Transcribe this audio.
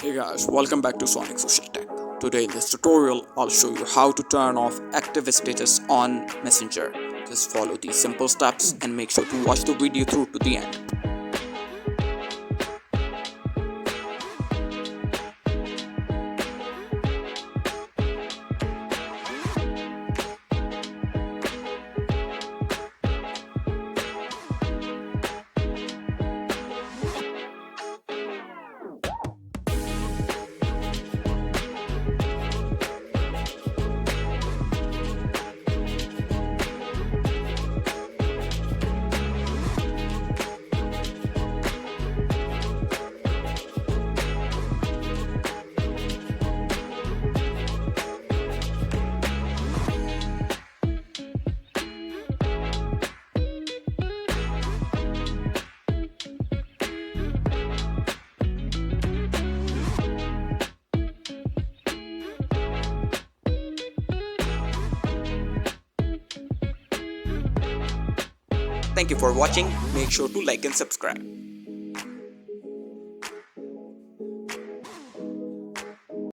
Hey guys, welcome back to Sonic Social Tech. Today in this tutorial, I'll show you how to turn off active status on Messenger. Just follow these simple steps and make sure to watch the video through to the end. Thank you for watching. Make sure to like and subscribe.